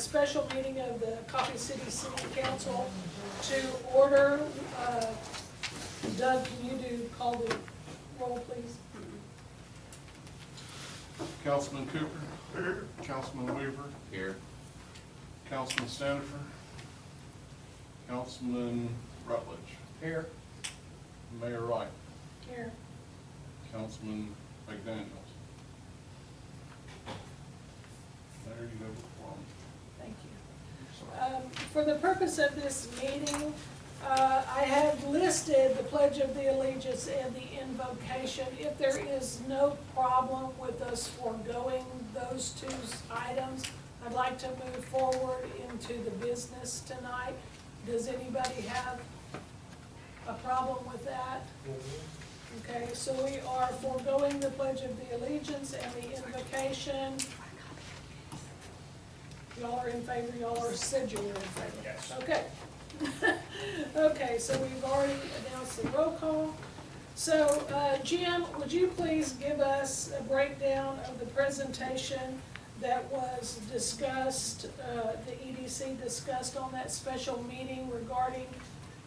special meeting of the Coffee City City Council to order. Doug, can you call the roll, please? Councilman Cooper. Here. Councilman Weaver. Here. Councilman Stanifer. Councilman Rutledge. Here. Mayor Wright. Here. Councilman McDaniels. There you have the quorum. Thank you. For the purpose of this meeting, I have listed the Pledge of the Allegiance and the invocation. If there is no problem with us foregoing those two items, I'd like to move forward into the business tonight. Does anybody have a problem with that? Okay, so we are foregoing the Pledge of the Allegiance and the invocation. Y'all are in favor, y'all are said you were in favor. Yes. Okay. Okay, so we've already announced the roll call. So, Jim, would you please give us a breakdown of the presentation that was discussed, the EDC discussed on that special meeting regarding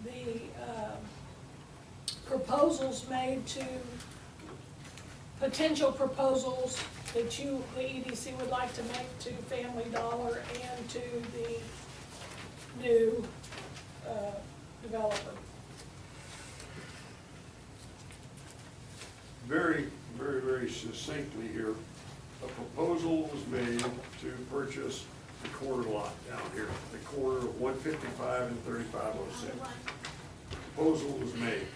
the proposals made to, potential proposals that you, the EDC, would like to make to Family Dollar and to the new developer? Very succinctly here, a proposal was made to purchase the corner lot down here, the corner of 155 and 3506. Proposal was made.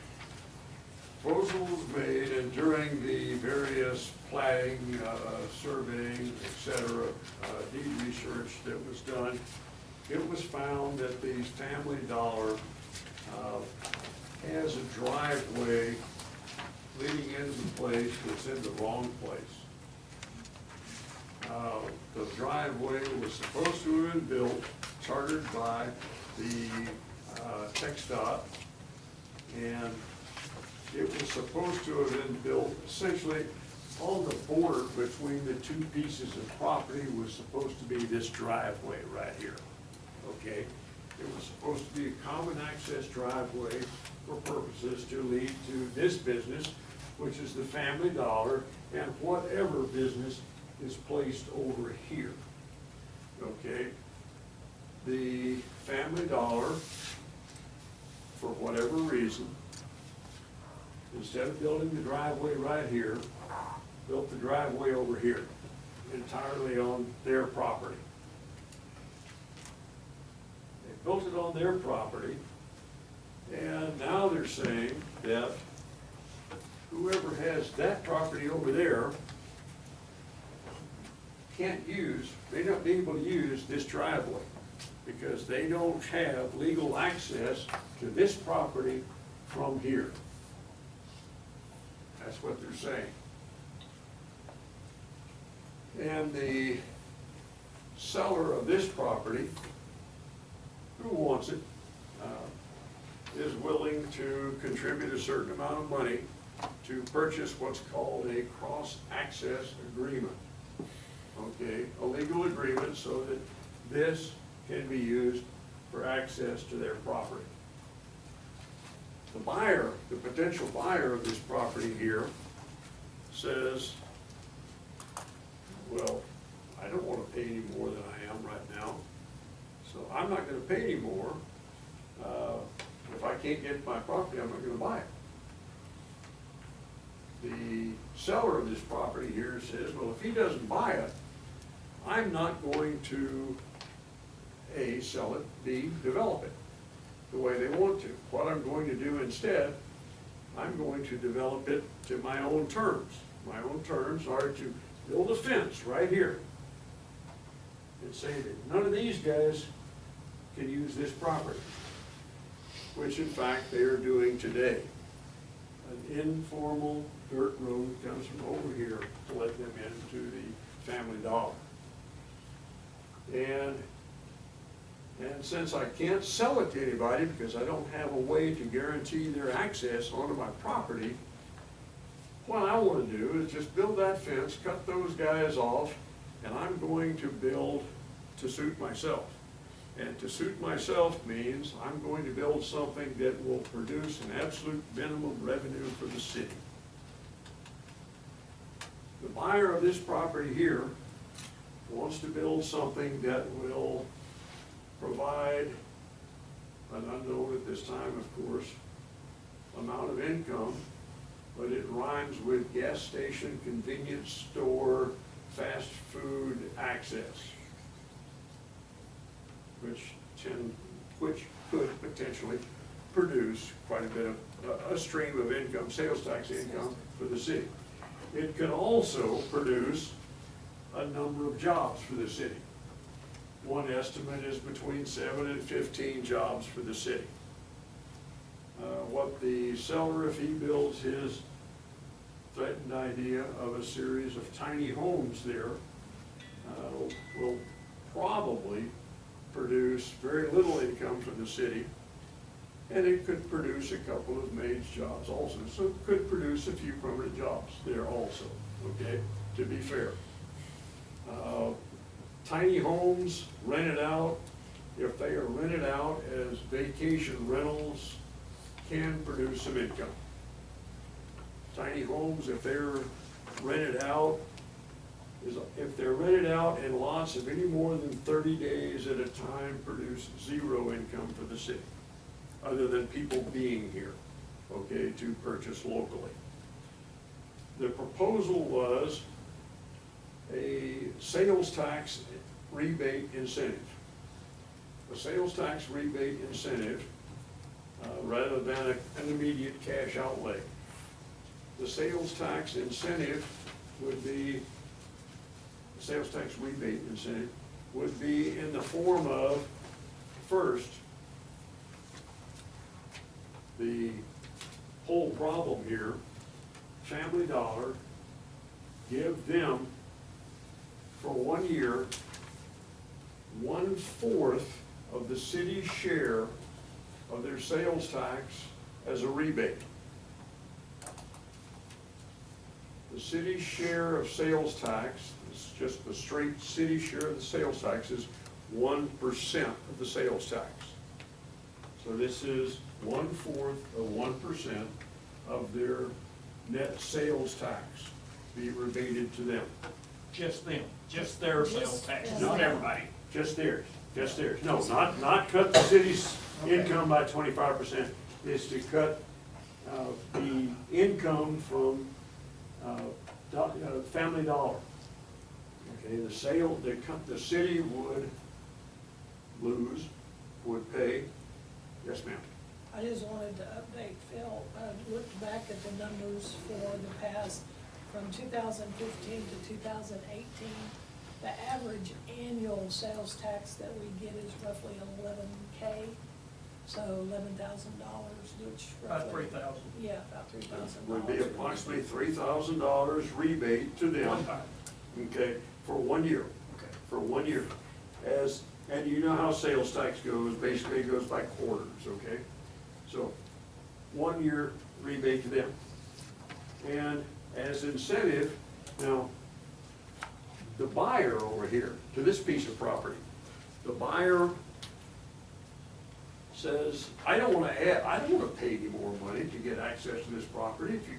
Proposal was made, and during the various platting, surveying, etc., deed research that was done, it was found that the Family Dollar has a driveway leading into the place that's in the wrong place. The driveway was supposed to have been built, chartered by the TxDOT, and it was supposed to have been built essentially on the border between the two pieces of property was supposed to be this driveway right here, okay? It was supposed to be a common access driveway for purposes to lead to this business, which is the Family Dollar, and whatever business is placed over here, okay? The Family Dollar, for whatever reason, instead of building the driveway right here, built the driveway over here, entirely on their property. They built it on their property, and now they're saying that whoever has that property over there may not be able to use this driveway because they don't have legal access to this property from here. That's what they're saying. And the seller of this property, who wants it, is willing to contribute a certain amount of money to purchase what's called a cross-access agreement. Okay, a legal agreement so that this can be used for access to their property. The buyer, the potential buyer of this property here says, well, I don't want to pay any more than I am right now, so I'm not going to pay any more. If I can't get my property, I'm not going to buy it. The seller of this property here says, well, if he doesn't buy it, I'm not going to A, sell it, B, develop it the way they want to. What I'm going to do instead, I'm going to develop it to my own terms. My own terms are to build a fence right here and say that none of these guys can use this property, which in fact they are doing today. An informal dirt road comes from over here to let them into the Family Dollar. And since I can't sell it to anybody because I don't have a way to guarantee their access onto my property, what I want to do is just build that fence, cut those guys off, and I'm going to build to suit myself. And to suit myself means I'm going to build something that will produce an absolute minimum revenue for the city. The buyer of this property here wants to build something that will provide an unknown at this time, of course, amount of income, but it rhymes with gas station, convenience store, fast food access, which could potentially produce quite a bit of, a stream of income, sales tax income for the city. It could also produce a number of jobs for the city. One estimate is between 7 and 15 jobs for the city. What the seller, if he builds his threatened idea of a series of tiny homes there, will probably produce very little income for the city, and it could produce a couple of maids jobs also. So it could produce a few permanent jobs there also, okay, to be fair. Tiny homes rented out, if they are rented out as vacation rentals, can produce some income. Tiny homes, if they're rented out, if they're rented out in lots of any more than 30 days at a time, produce zero income for the city, other than people being here, okay, to purchase locally. The proposal was a sales tax rebate incentive. A sales tax rebate incentive rather than an immediate cash outlay. The sales tax incentive would be, the sales tax rebate incentive would be in the form of, first, the whole problem here, Family Dollar, give them for 1 year 1/4 of the city's share of their sales tax as a rebate. The city's share of sales tax, it's just the straight city share of the sales tax, is 1% of the sales tax. So this is 1/4 of 1% of their net sales tax be rebated to them. Just them, just their sales tax, not everybody. Just theirs, just theirs. No, not cut the city's income by 25%, is to cut the income from Family Dollar. Okay, the city would lose, would pay. Yes, ma'am. I just wanted to update Phil. I looked back at the numbers for the past, from 2015 to 2018. The average annual sales tax that we get is roughly $11K, so $11,000, which About roughly. 3,000. Yeah, about $3,000. Would be approximately $3,000 rebate to them. One time. Okay, for 1 year. Okay. For 1 year. And you know how sales tax goes, basically it goes by quarters, okay? So, 1 year rebate to them. And as incentive, now, the buyer over here, to this piece of property, the buyer says, I don't wanna pay any more money to get access to this property. If you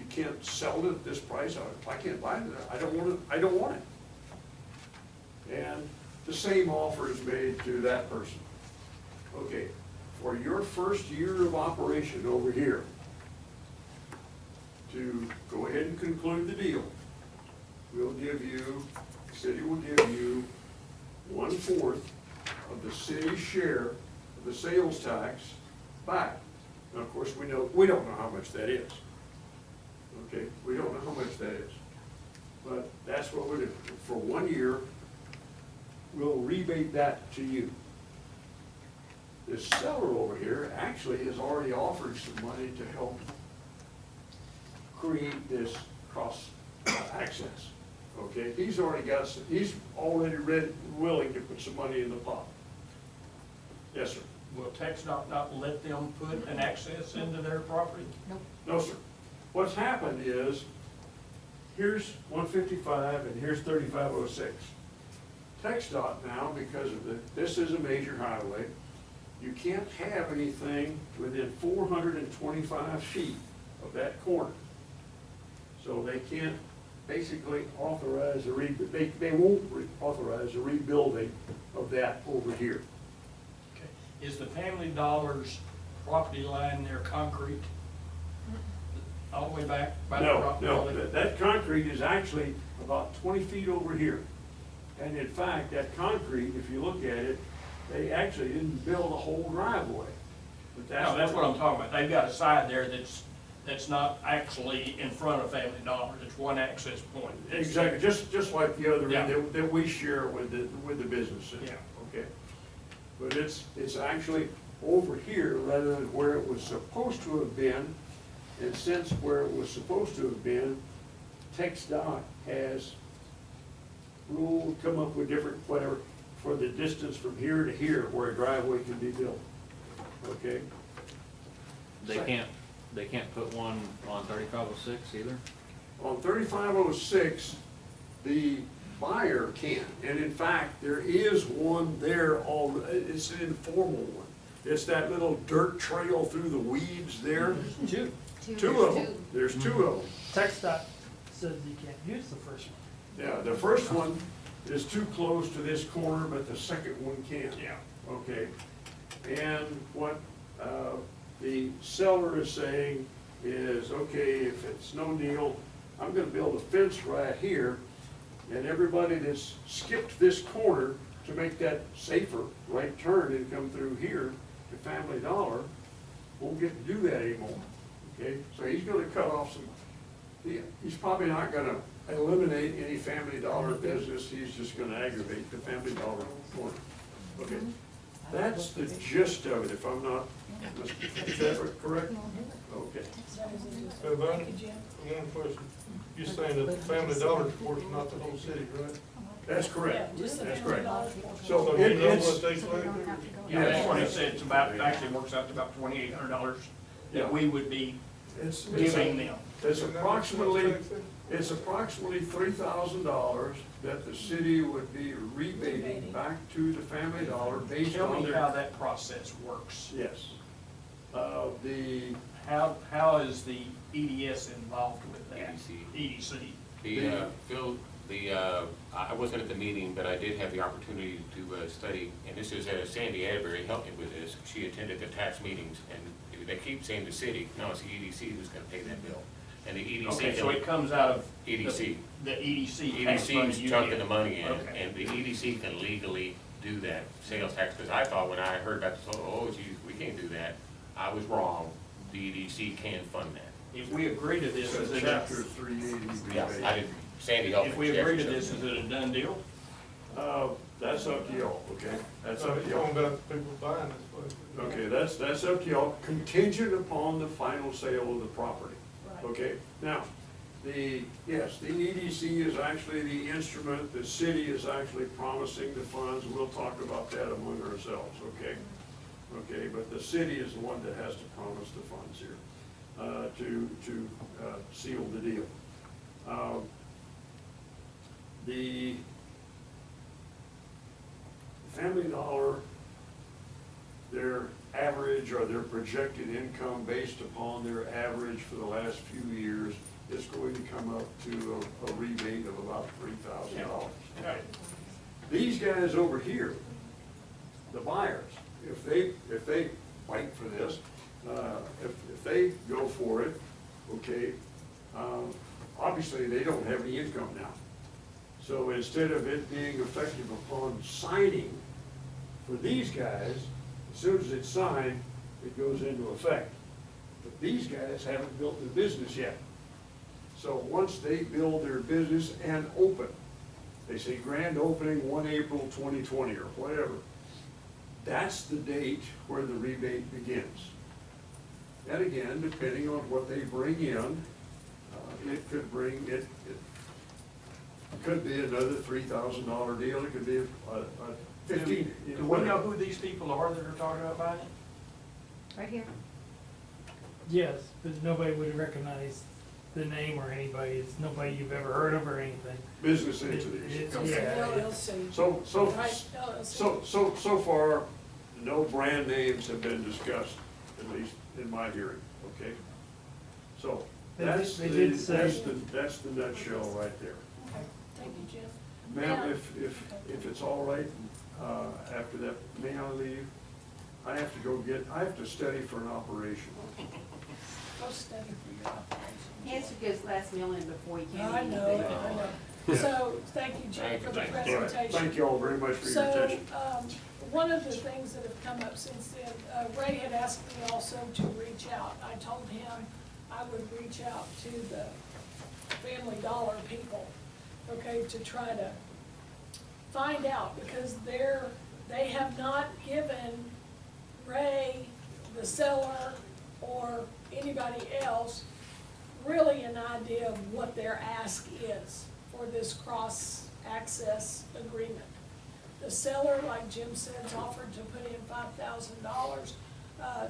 can't sell it at this price, I can't buy it, I don't want it. And the same offer is made to that person. Okay, for your first year of operation over here, to go ahead and conclude the deal, the city will give you 1/4 of the city's share of the sales tax back. Now, of course, we don't know how much that is. Okay, we don't know how much that is. But that's what we're doing. For 1 year, we'll rebate that to you. This seller over here actually has already offered some money to help create this cross access. Okay, he's already willing to put some money in the pot. Yes, sir. Will TxDOT not let them put an access into their property? No, sir. What's happened is, here's 155 and here's 3506. TxDOT now, because of this is a major highway, you can't have anything within 425 feet of that corner. So they can't basically authorize they won't authorize a rebuilding of that over here. Okay. Is the Family Dollar's property line there concrete? All the way back by the No, property no, line? that concrete is actually about 20 feet over here. And in fact, that concrete, if you look at it, they actually didn't build a whole driveway. But No, that's what I'm talking about. They've got a side there that's not actually in front of Family Dollar. It's one access point. Exactly, just like the other Yeah. end that we share with the businesses. Yeah. Okay. But it's actually over here rather than where it was supposed to have been. And since where it was supposed to have been, TxDOT has ruled, come up with different, whatever, for the distance from here to here where a driveway can be built. Okay? They can't put one on 3506 either? On 3506, the buyer can, and in fact, there is one there, it's an informal one. It's that little dirt trail through the weeds there. Two. Two of them, there's two of them. TxDOT says you can't use the first one. Yeah, the first one is too close to this corner, but the second one can. Yeah. Okay, and what the seller is saying is, okay, if it's no deal, I'm gonna build a fence right here, and everybody that's skipped this corner to make that safer right turn and come through here to Family Dollar won't get to do that anymore. Okay, so he's gonna cut off some, he's probably not gonna eliminate any Family Dollar business, he's just gonna aggravate the Family Dollar corner. Okay, that's the gist of it, if I'm not, is that correct? Okay. So, Bonnie, Thank you, Jim. one question. You're saying that the Family Dollar supports not the whole city, right? That's Yeah, correct, just the that's Family correct. Dollar portion. So So you know it's, what they say? Yeah, that's what it said. It's about, actually works out to about $2,800 Yeah. that we would be it's giving them. It's approximately $3,000 that the city would be rebating back to the Family Dollar based Tell on me how their. that process works. Yes. The, How is the EDS involved with that? EDC. EDC. Phil, I wasn't at the meeting, but I did have the opportunity to study, and this is Sandy Adbury helped me with this. She attended the tax meetings, and they keep saying the city, no, it's the EDC who's gonna pay that bill. And the EDC. Okay, so it comes out of. EDC. The EDC tax money EDC's you chunking get. the money in, Okay. and the EDC can legally do that sales tax, because I thought when I heard about this, oh geez, we can't do that. I was wrong. The EDC can fund that. If we agree to this, is it, chapter 380 Yeah, rebate. I didn't, Sandy helped me. if we agree to this, is it a done deal? That's up to y'all, okay? That's So up you're to y'all. talking about people buying this place. Okay, that's up to y'all, contingent upon the final sale of the property. Right. Okay, now, yes, the EDC is actually the instrument, the city is actually promising the funds, we'll talk about that among ourselves, okay? Okay, but the city is the one that has to promise the funds here, to seal the deal. The Family Dollar, their average or their projected income based upon their average for the last few years is going to come up to a rebate of about $3,000. Okay. These guys over here, the buyers, if they fight for this, if they go for it, okay, obviously they don't have any income now. So instead of it being effective upon signing, for these guys, as soon as it's signed, it goes into effect. But these guys haven't built their business yet. So once they build their business and open, they say grand opening 1 April 2020 or whatever, that's the date where the rebate begins. And again, depending on what they bring in, it could bring, it could be another $3,000 deal, it could be a 15. Do we know who these people are that are talking about buying it? Right here. Yes, but nobody would recognize the name or anybody, it's nobody you've ever heard of or anything. Business entities. It's- It's an yeah, LLC. So, Right, LLC. so far, no brand names have been discussed, at least in my hearing, okay? So, They that's did- the, they did say- that's the nutshell right there. Thank you, Jim. Ma'am, if it's all right, after that, may I leave? I have to study for an operation. Go study for your operation. He has to get his last meal in before he can I eat know, anything. I know. Yeah. So, thank you, Jim, Thank for you, the thank you. All right, presentation. thank you all very much for your So, attention. one of the things that have come up since then, Ray had asked me also to reach out. I told him I would reach out to the Family Dollar people, okay, to try to find out, because they have not given Ray, the seller, or anybody else really an idea of what their ask is for this cross-access agreement. The seller, like Jim said, has offered to put in $5,000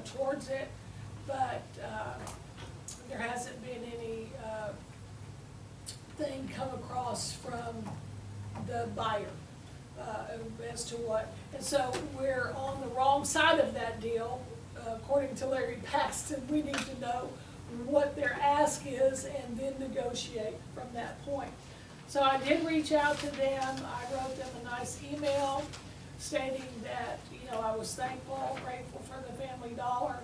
towards it, but there hasn't been any thing come across from the buyer as to what. And so we're on the wrong side of that deal, according to Larry Paxton. We need to know what their ask is and then negotiate from that point. So I did reach out to them. I wrote them a nice email stating that, I was thankful, grateful for the Family Dollar,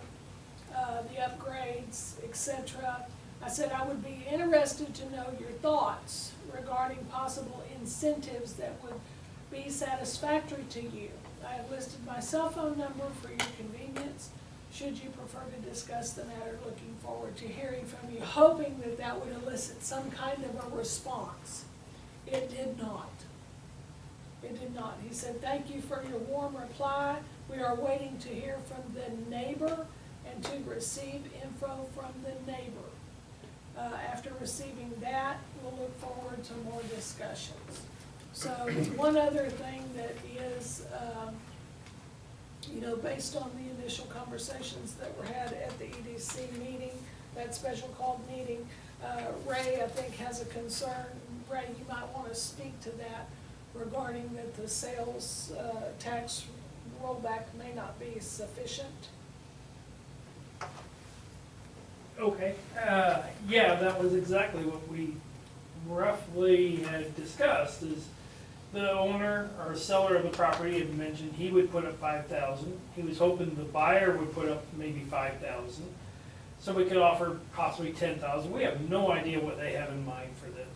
the upgrades, etc. I said I would be interested to know your thoughts regarding possible incentives that would be satisfactory to you. I have listed my cell phone number for your convenience, should you prefer to discuss the matter. Looking forward to hearing from you, hoping that that would elicit some kind of a response. It did not. It did not. He said, thank you for your warm reply. We are waiting to hear from the neighbor and to receive info from the neighbor. After receiving that, we'll look forward to more discussions. So one other thing that is, based on the initial conversations that were had at the EDC meeting, that special called meeting, Ray, I think, has a concern. Ray, you might want to speak to that regarding that the sales tax rollback may not be sufficient. Okay, yeah, that was exactly what we roughly had discussed, is the owner or seller of the property had mentioned he would put up 5,000. He was hoping the buyer would put up maybe 5,000. So we could offer possibly 10,000. We have no idea what they have in mind for this.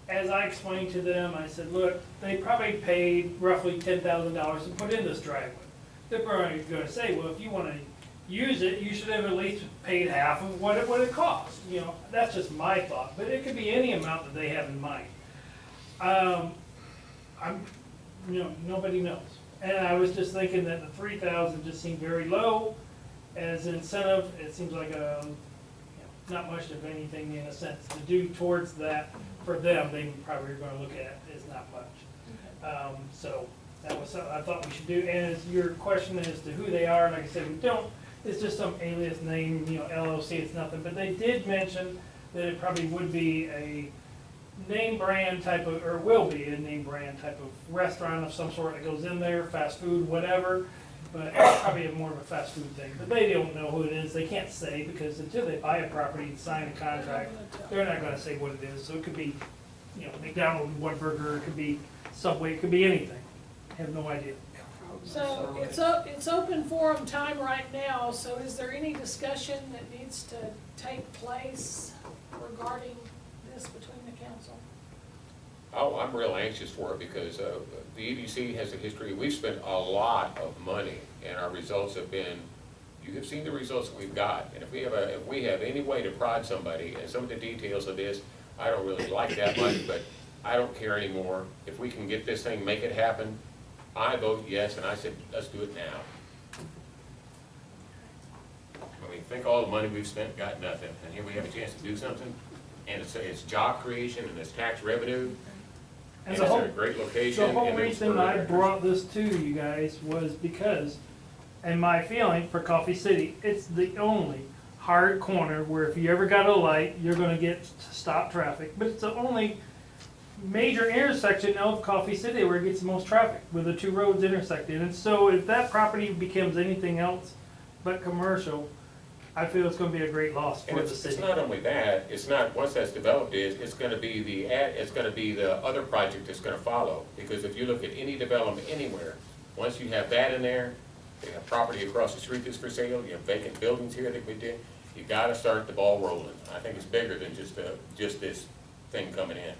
As I explained to them, I said, look, they probably paid roughly $10,000 to put in this driveway. They're probably gonna say, well, if you wanna use it, you should have at least paid half of what it cost. That's just my thought, but it could be any amount that they have in mind. Nobody knows. And I was just thinking that the 3,000 just seemed very low as an incentive. It seems like not much of anything in a sense to do towards that for them. They probably are gonna look at it as not much. So that was something I thought we should do. And as your question as to who they are, like I said, we don't, it's just some alias name, LLC, it's nothing. But they did mention that it probably would be a name brand type of, or will be a name brand type of restaurant of some sort that goes in there, fast food, whatever. But it's probably more of a fast food thing. But they don't know who it is. They can't say, because until they buy a property and sign a contract, they're not gonna say what it is. So it could be, McDonald's, Whataburger, it could be Subway, it could be anything. I have no idea. So it's open forum time right now, so is there any discussion that needs to take place regarding this between the council? Oh, I'm real anxious for it because the EDC has a history. We've spent a lot of money and our results have been, you have seen the results that we've got. And if we have any way to prod somebody, and some of the details of this, I don't really like that much, but I don't care anymore. If we can get this thing, make it happen, I vote yes, and I said, let's do it now. I mean, think all the money we've spent, got nothing, and here we have a chance to do something. And it's job creation and it's tax revenue. And And it's the in whole, a great location. the whole and it's reason for I Americans. brought this to you guys was because, and my feeling for Coffee City, it's the only hard corner where if you ever got a light, you're gonna get to stop traffic. But it's the only major intersection of Coffee City where it gets the most traffic, where the two roads intersected. And so if that property becomes anything else but commercial, I feel it's gonna be a great loss And for the it's city. not only that, it's not, once that's developed, it's gonna be it's gonna be the other project that's gonna follow. Because if you look at any development anywhere, once you have that in there, you have property across the street that's for sale, you have vacant buildings here that we did, you gotta start the ball rolling. I think it's bigger than just this thing coming in.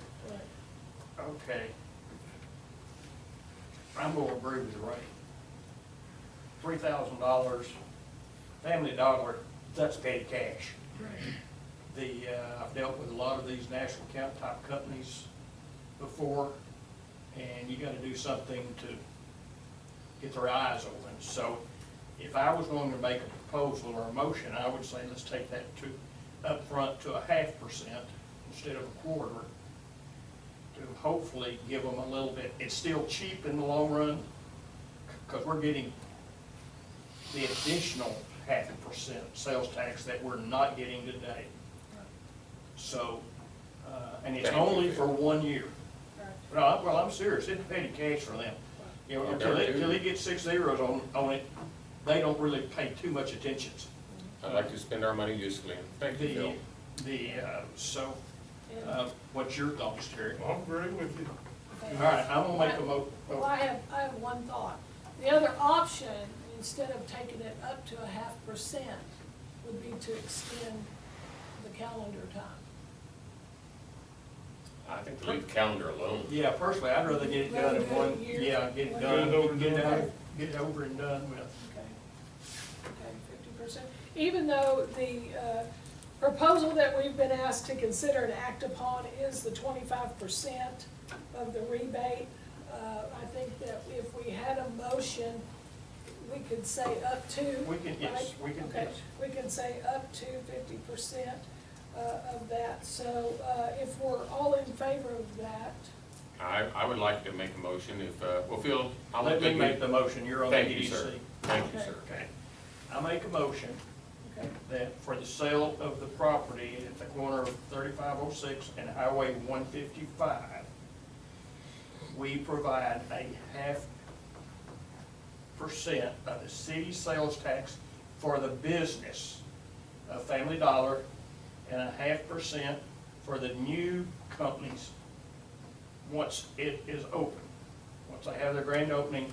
Okay. I'm gonna agree with Ray. $3,000, Family Dollar, that's petty cash. I've dealt with a lot of these national account type companies before, and you gotta do something to get their eyes open. So if I was going to make a proposal or a motion, I would say let's take that up front to 0.5% instead of 1/4, to hopefully give them a little bit. It's still cheap in the long run, because we're getting the additional 0.5% sales tax that we're not getting today. So, and it's Thank you, only Phil. for 1 year. Well, I'm serious, it's petty cash for them. You know, Yeah, until they're- they get 6 zeros on it, they don't really pay too much attention. I'd like to spend our money usefully. Thank you, Phil. What's your thoughts, Terry? I'm agreeing with you. Okay. All right, I'm gonna make a Well, I have one thought. The other option, instead of taking it up to 0.5%, would be to extend the calendar time. I think to leave the calendar alone. Yeah, personally, I'd rather get it done in one, Year. yeah, get it Get done, it over and get it done out, with. get it over and done with. Okay, 50%. Even though the proposal that we've been asked to consider and act upon is the 25% of the rebate, I think that if we had a motion, we could say up to. We can, yes, right? we can, Okay, yes. we can say up to 50% of that. So if we're all in favor of that, I would like to make a motion if, well, Phil, I'll Let me you- make the motion, you're on the Thank you, EDC. sir. Thank you, Okay. sir. Okay. I make a motion okay, that for the sale of the property at the corner of 3506 and Highway 155, we provide a 0.5% of the city sales tax for the business of Family Dollar and a 0.5% for the new companies once it is open. Once they have their grand opening,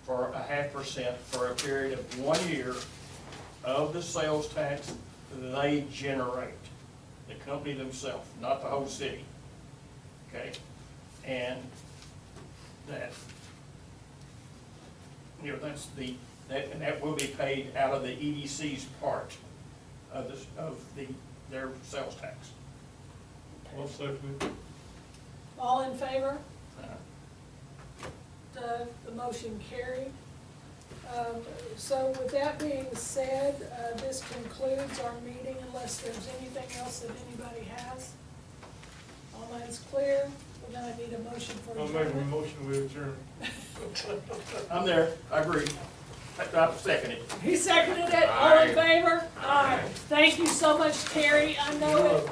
for a 0.5% for a period of 1 year of the sales tax they generate, the company themselves, not the whole city. Okay? And that, you know, and that will be paid out of the EDC's part of their sales tax. I'll second it. all in favor? Uh, The motion carried. So with that being said, this concludes our meeting unless there's anything else that anybody has. All that's clear. We're gonna need a motion for I'll make a adjournment. motion we adjourn. I'm there, I agree. I second it. He seconded it. All in Aye. favor? Aye. Thank you so much, Terry. I know it